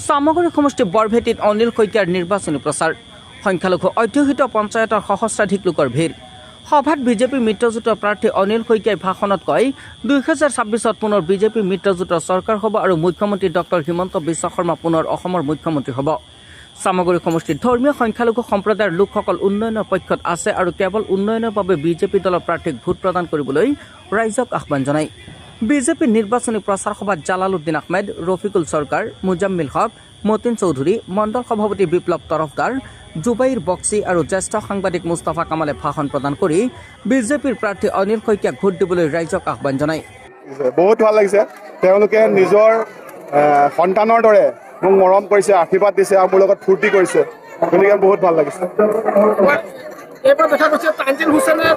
চামগুৰি সমষ্টি বৰভেটিত অনিল শইকীয়াৰ নিৰ্বাচনী প্ৰচাৰ সংখ্যালঘু অধ্যুষিত পঞ্চায়তৰ সহস্ৰাধিক লোকৰ ভিৰ সভাত বিজেপি মিত্ৰজোঁটৰ প্ৰাৰ্থী অনিল শইকীয়াই ভাষণত কয় 2026ত পুনৰ বিজেপি মিত্ৰজোঁটৰ চৰকাৰ হ'ব আৰু মুখ্যমন্ত্ৰী ডক্টৰ হিমন্ত বিশ্ব শৰ্মা পুনৰ অসমৰ মুখ্যমন্ত্ৰী হ'ব। চামগুৰি সমষ্টিত ধৰ্মীয় সংখ্যালঘু সম্প্ৰদায়ৰ লোকসকল উন্নয়নৰ পক্ষত আছে আৰু কেৱল উন্নয়নৰ বাবে বিজেপি দলৰ প্ৰাৰ্থীক ভোট প্ৰদান কৰিবলৈ ৰাইজক আহ্বান জনায়। বিজেপি নিৰ্বাচনী প্ৰচাৰ সভাত জালালুদ্দিন আহমেদ, ৰফিকুল চৰকাৰ, মুজাম্মিল হক, মতিন চৌধুৰী, মণ্ডল সভাপতি বিপ্লৱ তৰফদাৰ, জুবাইৰ বক্সি আৰু জ্যেষ্ঠ সাংবাদিক মুস্তাফা কামালে ভাষণ প্ৰদান কৰি বিজেপিৰ প্ৰাৰ্থী অনিল শইকীয়াক ভোট দিবলৈ ৰাইজক আহ্বান জনায়। বহুত ভাল লাগিছে, তেওঁলোকে নিজৰ সন্তানৰ দৰে মোক মৰম কৰিছে, আশীৰ্বাদ দিছে আৰু মোৰ লগত ফূৰ্তি কৰিছে, গতিকে বহুত ভাল লাগিছে। এইবাৰ দেখা গৈছে তানজিল হুছেইনে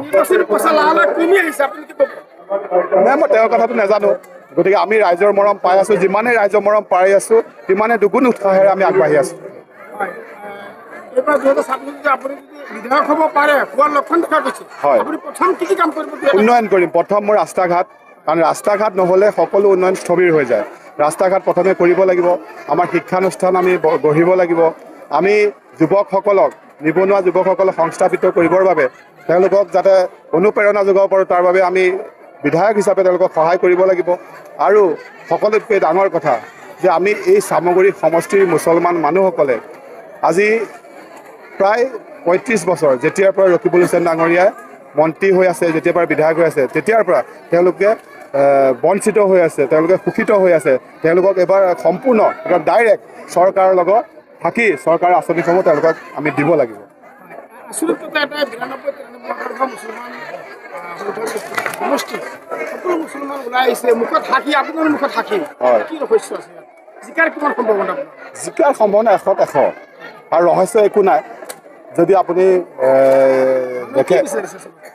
নিৰ্বাচনী প্ৰচাৰ লাহে কমি আহিছে, আপুনি কি ক'ব? নাই, মই তেওঁৰ কথাটো নাজানো, গতিকে আমি ৰাইজৰ মৰম পাই আছোঁ, যিমানে ৰাইজৰ মৰম পাই আছোঁ সিমানে দুগুণ উৎসাহেৰে আমি আগবাঢ়ি আছোঁ। এইবাৰ 2026 আপুনি যদি বিধায়ক হ'ব পাৰে হোৱাৰ লক্ষণ দেখা গৈছে, হয়, আপুনি প্ৰথম কি কাম কৰিব? উন্নয়ন কৰিম। প্ৰথম মোৰ ৰাস্তা ঘাট, কাৰণ ৰাস্তা ঘাট নহ'লে সকলো উন্নয়ন স্থবিৰ হৈ যায়। ৰাস্তা ঘাট প্ৰথমে কৰিব লাগিব, আমাৰ শিক্ষানুষ্ঠান আমি গঢ়িব লাগিব, আমি যুৱকসকলক, নিবনুৱা যুৱকসকলক সংস্থাপিত কৰিবৰ বাবে তেওঁলোকক যাতে অনুপ্ৰেৰণা যোগাব পাৰোঁ তাৰ বাবে আমি বিধায়ক হিচাপে তেওঁলোকক সহায় কৰিব লাগিব। আৰু সকলোতকৈ ডাঙৰ কথা যে আমি এই চামগুৰি সমষ্টিৰ মুছলমান মানুহসকলে আজি প্ৰায় 35 বছৰ যেতিয়াৰ পৰা ৰকিবুল হুছেইন ডাঙৰীয়াই মন্ত্ৰী হৈ আছে, যেতিয়াৰ পৰা বিধায়ক হৈ আছে, তেতিয়াৰ পৰা তেওঁলোকে বঞ্চিত হৈ আছে, তেওঁলোকে শোষিত হৈ আছে। তেওঁলোকক এবাৰ সম্পূৰ্ণ ডাইৰেক্ট চৰকাৰৰ লগত থাকি চৰকাৰৰ আঁচনিসমূহ তেওঁলোকক আমি দিব লাগিব। মুছলমান ওলাই আহিছে, মুখত হাঁহি, আপোনাৰ মুখত হাঁহি, কি ৰহস্য আছে? জিকাৰ কিমান সম্ভাৱনা? জিকাৰ সম্ভাৱনা 100% আৰু ৰহস্য একো নাই। যদি আপুনি দেখে,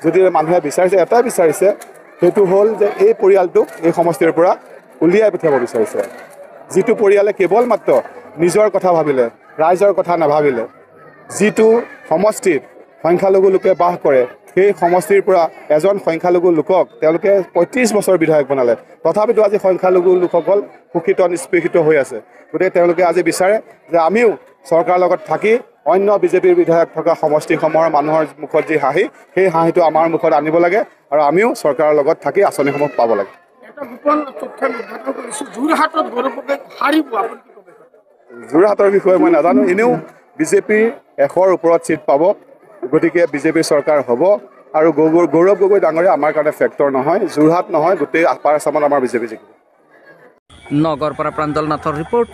যদি মানুহে বিচাৰিছে, এটাই বিচাৰিছে, সেইটো হ'ল যে এই পৰিয়ালটোক এই সমষ্টিৰ পৰা উলিয়াই পঠিয়াব বিচাৰিছে। যিটো পৰিয়ালে কেৱল মাত্ৰ নিজৰ কথা ভাবিলে, ৰাইজৰ কথা নাভাবিলে, যিটো সমষ্টিত সংখ্যালঘু লোকে বাস কৰে, সেই সমষ্টিৰ পৰা এজন সংখ্যালঘু লোকক তেওঁলোকে 35 বছৰ বিধায়ক বনালে, তথাপিতো আজি সংখ্যালঘু লোকসকল শোষিত নিষ্পেষিত হৈ আছে। গতিকে তেওঁলোকে আজি বিচাৰে যে আমিও চৰকাৰৰ লগত থাকি অন্য বিজেপিৰ বিধায়ক থকা সমষ্টিসমূহৰ মানুহৰ মুখত যি হাঁহি, সেই হাঁহিটো আমাৰ মুখত আনিব লাগে আৰু আমিও চৰকাৰৰ লগত থাকি আঁচনিসমূহ পাব লাগে। এটা গোপন তথ্য নিৰ্ধাৰণ কৰিছোঁ, যোৰহাটত গৌৰৱকে হাৰিব, আপুনি কি ক'ব? যোৰহাটৰ বিষয়ে মই নাজানো, এনেও বিজেপিৰ 100ৰ ওপৰত চিট পাব, গতিকে বিজেপিৰ চৰকাৰ হ'ব। আৰু গৌৰৱ গগৈ ডাঙৰীয়া আমাৰ কাৰণে ফেক্টৰ নহয়, যোৰহাট নহয়, গোটেই আপাৰ আছামত আমাৰ বিজেপি জিকিব। নগৰ পৰা প্ৰাঞ্জল নাথৰ ৰিপৰ্ট।